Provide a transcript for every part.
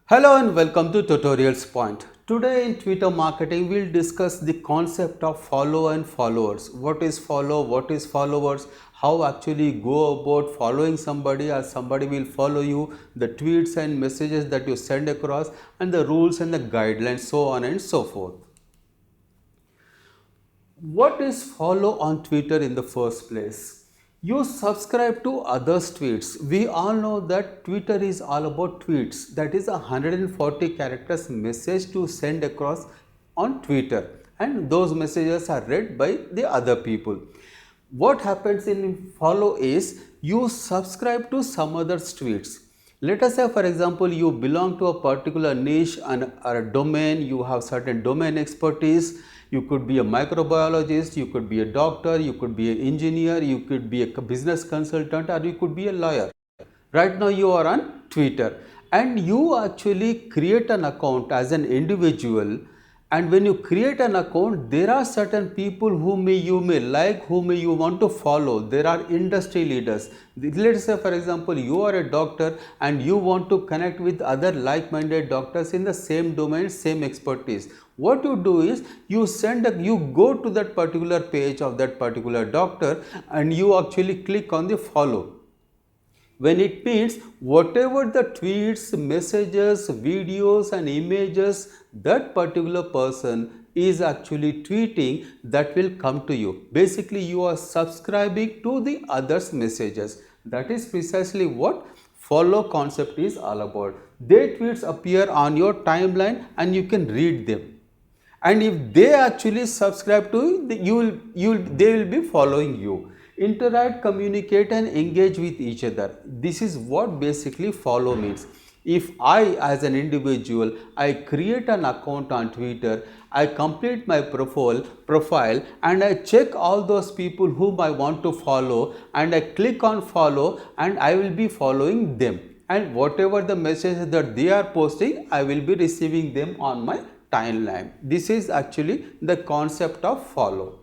Hello and welcome to Tutorials Point. Today in Twitter marketing we'll discuss the concept of follow and followers. What is follow, what is followers, how actually go about following somebody or somebody will follow you, the tweets and messages that you send across and the rules and the guidelines, so on and so forth. What is follow on Twitter in the first place? You subscribe to others' tweets. We all know that Twitter is all about tweets. That is a 140 characters message to send across on Twitter, and those messages are read by the other people. What happens in follow is you subscribe to some other's tweets. Let us say, for example, you belong to a particular niche and or a domain, you have certain domain expertise. You could be a microbiologist, you could be a doctor, you could be an engineer, you could be a business consultant, or you could be a lawyer. Right now you are on Twitter and you actually create an account as an individual, and when you create an account there are certain people whom you may like, whom you want to follow. There are industry leaders. Let's say for example you are a doctor and you want to connect with other like-minded doctors in the same domain, same expertise. What you do is you go to that particular page of that particular doctor and you actually click on the follow. When it means whatever the tweets, messages, videos and images that particular person is actually tweeting, that will come to you. Basically you are subscribing to the others' messages. That is precisely what follow concept is all about. Their tweets appear on your timeline and you can read them, and if they actually subscribe to you, they will be following you. Interact, communicate and engage with each other. This is what basically follow means. If I as an individual, I create an account on Twitter, I complete my profile and I check all those people whom I want to follow and I click on follow, and I will be following them, and whatever the messages that they are posting, I will be receiving them on my timeline. This is actually the concept of follow.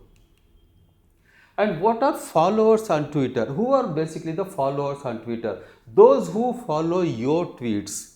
And what are followers on Twitter? Who are basically the followers on Twitter? Those who follow your tweets.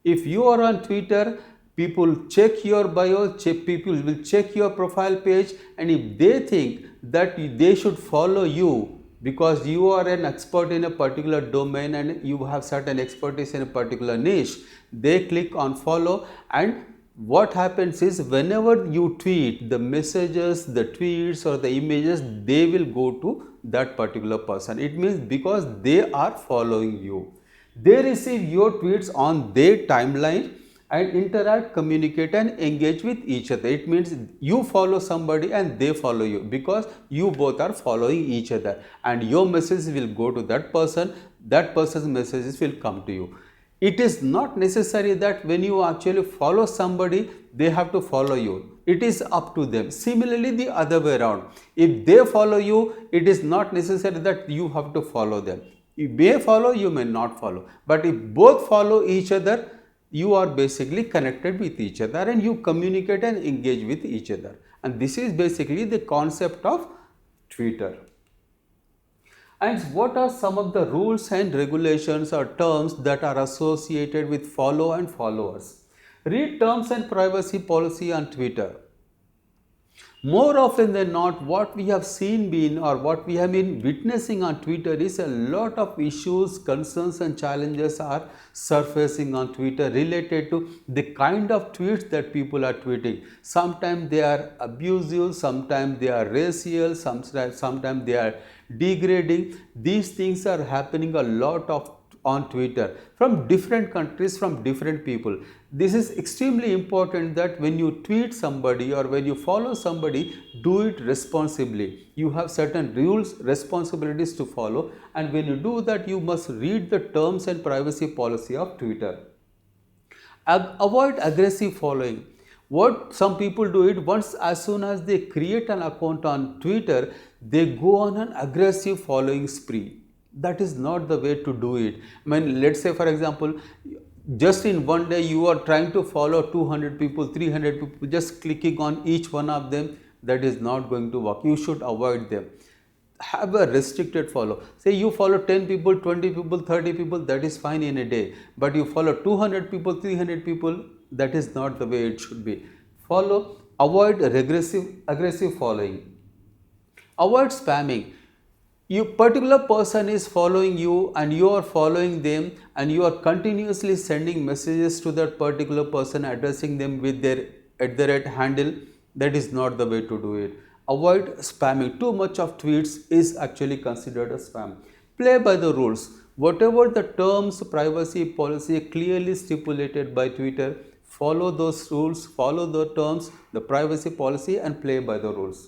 If you are on Twitter, people check your bio, people will check your profile page, and if they think that they should follow you because you are an expert in a particular domain and you have certain expertise in a particular niche, they click on follow. And what happens is whenever you tweet, the messages, the tweets or the images, they will go to that particular person. It means because they are following you, they receive your tweets on their timeline and interact, communicate and engage with each other. It means you follow somebody and they follow you because you both are following each other, and your message will go to that person's messages will come to you. It is not necessary that when you actually follow somebody, they have to follow you. It is up to them. Similarly, the other way around. If they follow you, it is not necessary that you have to follow them. You may follow, you may not follow. But if both follow each other, you are basically connected with each other and you communicate and engage with each other. And this is basically the concept of Twitter. And what are some of the rules and regulations or terms that are associated with follow and followers? Read terms and privacy policy on Twitter. More often than not, what we have what we have been witnessing on Twitter is a lot of issues, concerns and challenges are surfacing on Twitter related to the kind of tweets that people are tweeting. Sometimes they are abusive, sometimes they are racial, sometimes they are degrading. These things are happening a lot of on Twitter from different countries, from different people. This is extremely important that when you tweet somebody or when you follow somebody, do it responsibly. You have certain rules, responsibilities to follow, and when you do that, you must read the terms and privacy policy of Twitter. Avoid aggressive following. What some people do it, once as soon as they create an account on Twitter, they go on an aggressive following spree. That is not the way to do it. I mean, let's say for example, just in one day you are trying to follow 200 people, 300 people, just clicking on each one of them, that is not going to work. You should avoid them. have a restricted follow. Say you follow 10 people, 20 people, 30 people, that is fine in a day. But you follow 200 people, 300 people, that is not the way it should be. Avoid aggressive following. Avoid spamming. You particular person is following you and you are following them, and you are continuously sending messages to that particular person, addressing them with their @ handle. That is not the way to do it. Avoid spamming. Too much of tweets is actually considered a spam. Play by the rules. Whatever the terms privacy policy clearly stipulated by Twitter, follow those rules, follow the terms, the privacy policy, and play by the rules.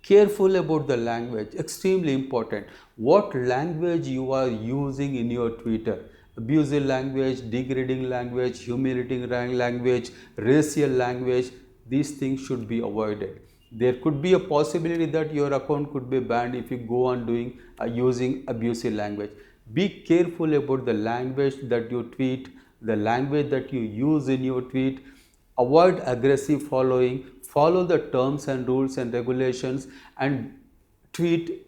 Careful about the language, extremely important. What language you are using in your Twitter? Abusive language, degrading language, humiliating language, racial language, these things should be avoided. There could be a possibility that your account could be banned if you go on doing using abusive language. Be careful about the language that you tweet, the language that you use in your tweet. Avoid aggressive following, follow the terms and rules and regulations, and tweet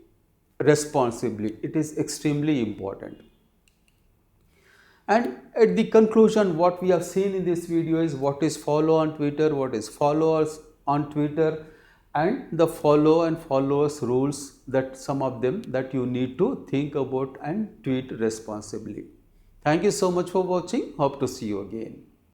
responsibly. It is extremely important. And at the conclusion, what we have seen in this video is what is follow on Twitter, what is followers on Twitter, and the follow and followers rules, that some of them that you need to think about and tweet responsibly. Thank you so much for watching. Hope to see you again.